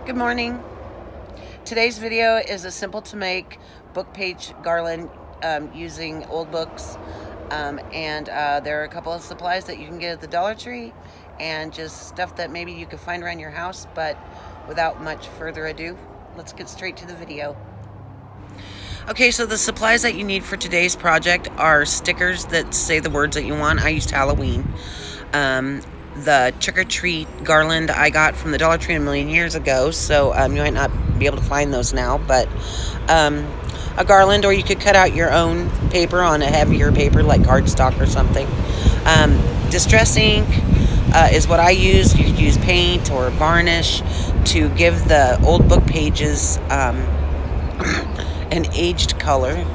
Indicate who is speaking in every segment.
Speaker 1: Good morning. Today's video is a simple to make book page garland using old books, and there are a couple of supplies that you can get at the Dollar Tree and just stuff that maybe you can find around your house. But without much further ado, let's get straight to the video. Okay, so the supplies that you need for today's project are stickers that say the words that you want. I used Halloween. The trick-or-treat garland I got from the Dollar Tree a million years ago, so you might not be able to find those now, but a garland, or you could cut out your own paper on a heavier paper like cardstock or something. Distress ink is what I use. You could use paint or varnish to give the old book pages an aged color,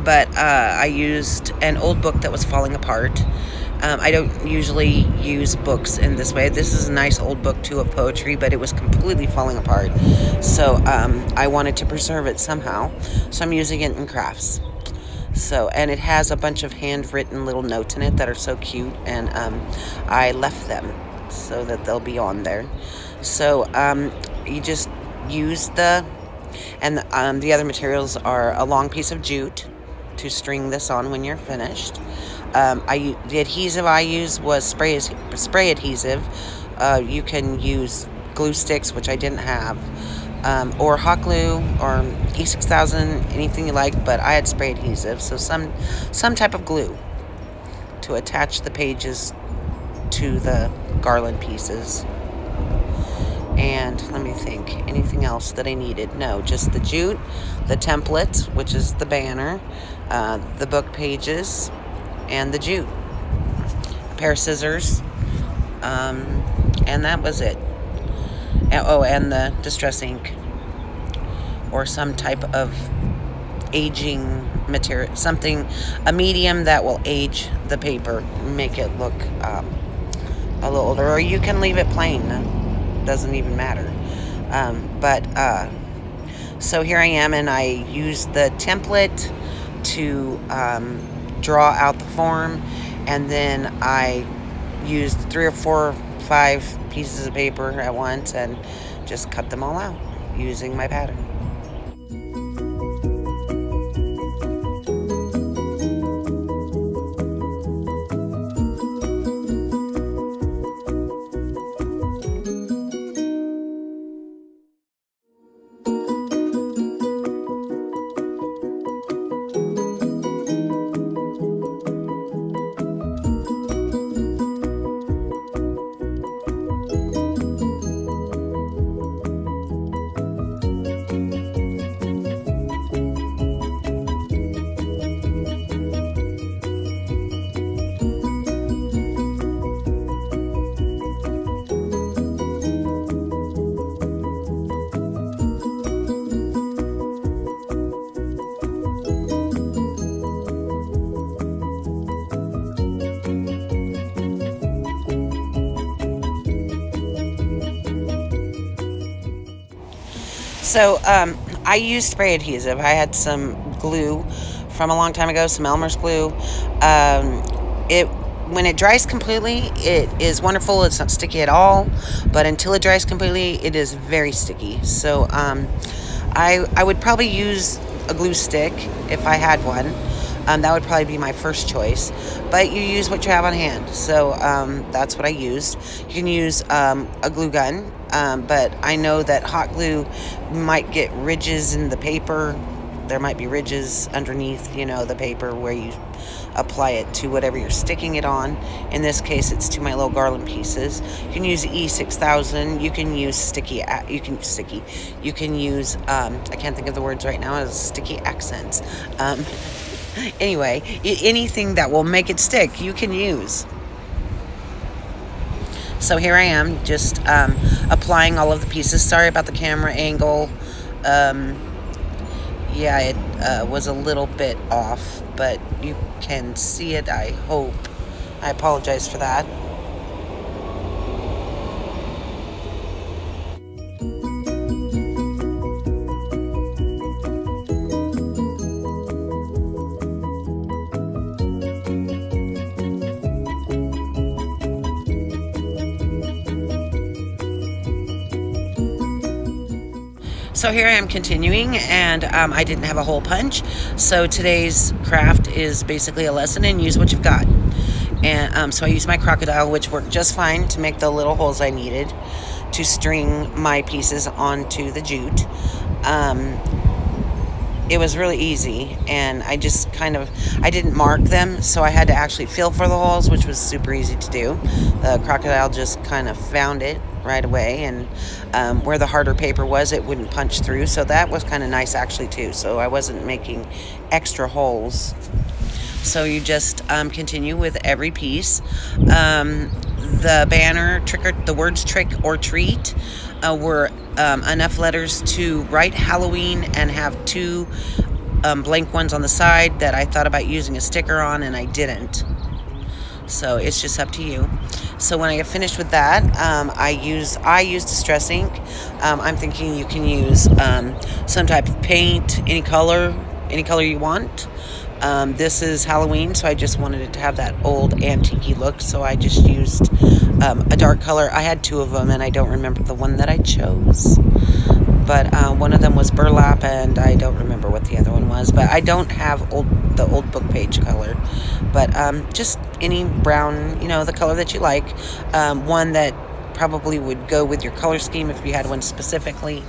Speaker 1: but I used an old book that was falling apart. I don't usually use books in this way. This is a nice old book too of poetry, but it was completely falling apart. So I wanted to preserve it somehow. So I'm using it in crafts. And it has a bunch of handwritten little notes in it that are so cute, and I left them so that they'll be on there. So you just use the other materials are a long piece of jute to string this on when you're finished. The adhesive I used was spray adhesive. You can use glue sticks, which I didn't have, or hot glue, or E6000, anything you like, but I had spray adhesive, so some type of glue to attach the pages to the garland pieces. And let me think, anything else that I needed? No, just the jute, the template, which is the banner, the book pages, and the jute, a pair of scissors, and that was it. And the distress ink, or some type of aging material, a medium that will age the paper, make it look a little older, or you can leave it plain. Doesn't even matter. So here I am, and I used the template to draw out the form, and then I used 3 or 4 or 5 pieces of paper at once and just cut them all out using my pattern. So I used spray adhesive. I had some glue from a long time ago, some Elmer's glue. When it dries completely, it is wonderful. It's not sticky at all, but until it dries completely, it is very sticky. So I would probably use a glue stick if I had one. That would probably be my first choice, but you use what you have on hand. So that's what I used. You can use a glue gun, but I know that hot glue might get ridges in the paper. There might be ridges underneath, the paper where you apply it to whatever you're sticking it on. In this case, it's to my little garland pieces. You can use E6000. You can use you can use I can't think of the words right now, as sticky accents. Anyway, anything that will make it stick, you can use. So here I am, just applying all of the pieces. Sorry about the camera angle. Yeah, it was a little bit off, but you can see it, I hope. I apologize for that. So here I am continuing, and I didn't have a hole punch, so today's craft is basically a lesson in use what you've got. And so I used my crocodile, which worked just fine to make the little holes I needed to string my pieces onto the jute. It was really easy, and I just I didn't mark them, so I had to actually feel for the holes, which was super easy to do. The crocodile just kind of found it right away, and where the harder paper was, it wouldn't punch through, so that was kind of nice actually too, so I wasn't making extra holes. So you just continue with every piece. The banner, the words trick or treat were enough letters to write Halloween and have two blank ones on the side that I thought about using a sticker on, and I didn't. So it's just up to you. So when I get finished with that, I used distress ink. I'm thinking you can use some type of paint, any color you want. This is Halloween, so I just wanted it to have that old antique look, so I just used a dark color. I had two of them, and I don't remember the one that I chose. But one of them was burlap, and I don't remember what the other one was. But I don't have the old book page color. But just any brown, you know, the color that you like. One that probably would go with your color scheme if you had one specifically.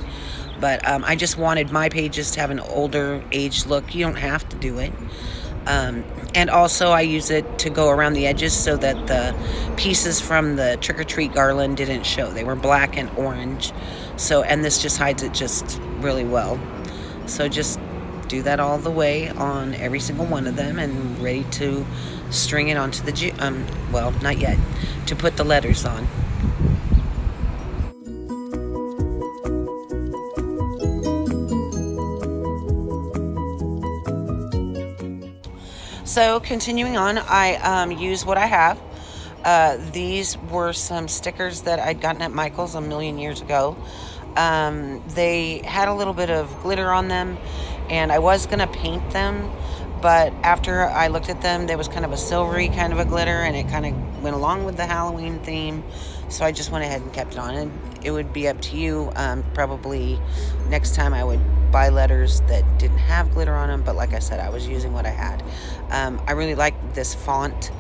Speaker 1: But I just wanted my pages to have an older age look. You don't have to do it. And also I use it to go around the edges so that the pieces from the trick-or-treat garland didn't show. They were black and orange. So, and this just hides it just really well. So just do that all the way on every single one of them, and ready to string it onto the well, not yet, to put the letters on. So continuing on, I use what I have. These were some stickers that I'd gotten at Michael's a million years ago. They had a little bit of glitter on them, and I was gonna paint them, but after I looked at them, there was kind of a silvery kind of a glitter, and it kind of went along with the Halloween theme, so I just went ahead and kept it on. And it would be up to you. Probably next time I would buy letters that didn't have glitter on them, but like I said, I was using what I had. I really liked this font.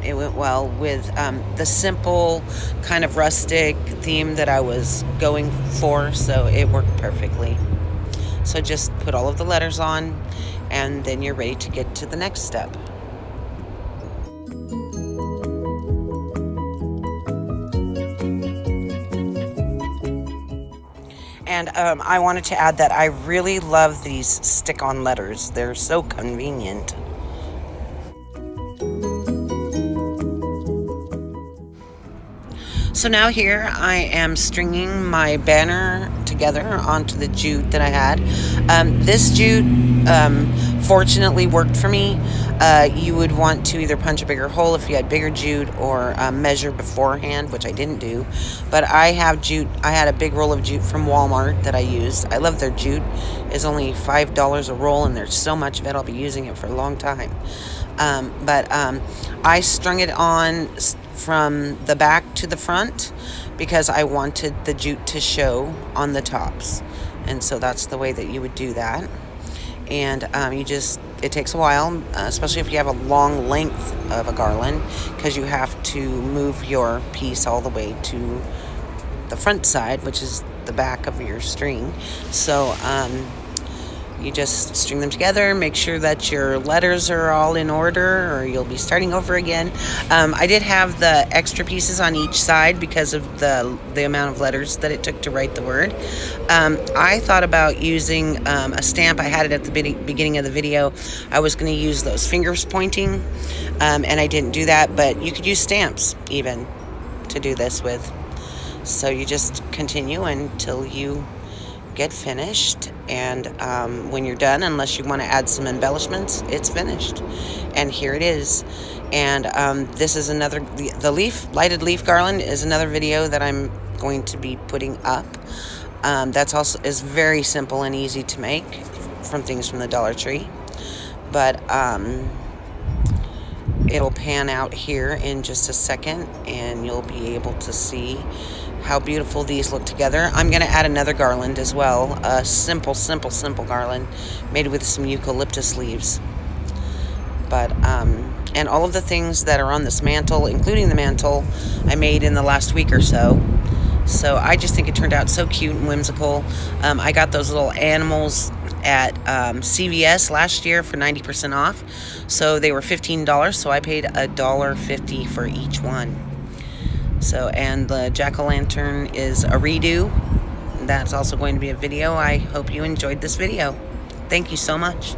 Speaker 1: It went well with the simple kind of rustic theme that I was going for, so it worked perfectly. So just put all of the letters on, and then you're ready to get to the next step. And I wanted to add that I really love these stick-on letters. They're so convenient. So now here I am stringing my banner together onto the jute that I had. This jute fortunately worked for me. You would want to either punch a bigger hole if you had bigger jute, or measure beforehand, which I didn't do. But I have jute. I had a big roll of jute from Walmart that I used. I love their jute. It's only $5 a roll, and there's so much of it. I'll be using it for a long time. I strung it on from the back to the front because I wanted the jute to show on the tops, and so that's the way that you would do that. And it takes a while, especially if you have a long length of a garland, because you have to move your piece all the way to the front side, which is the back of your string. So you just string them together, make sure that your letters are all in order, or you'll be starting over again. I did have the extra pieces on each side because of the amount of letters that it took to write the word. I thought about using a stamp. I had it at the beginning of the video. I was going to use those fingers pointing, and I didn't do that, but you could use stamps even to do this with. So you just continue until you get finished, and when you're done, unless you want to add some embellishments, it's finished. And here it is. And this is another, the lighted leaf garland is another video that I'm going to be putting up. That's also is very simple and easy to make from things from the Dollar Tree, but it'll pan out here in just a second, and you'll be able to see how beautiful these look together. I'm going to add another garland as well. A simple garland made with some eucalyptus leaves. But, and all of the things that are on this mantle, including the mantle, I made in the last week or so. So I just think it turned out so cute and whimsical. I got those little animals at CVS last year for 90% off. So they were $15, so I paid $1.50 for each one. So, and the jack-o'-lantern is a redo. That's also going to be a video. I hope you enjoyed this video. Thank you so much.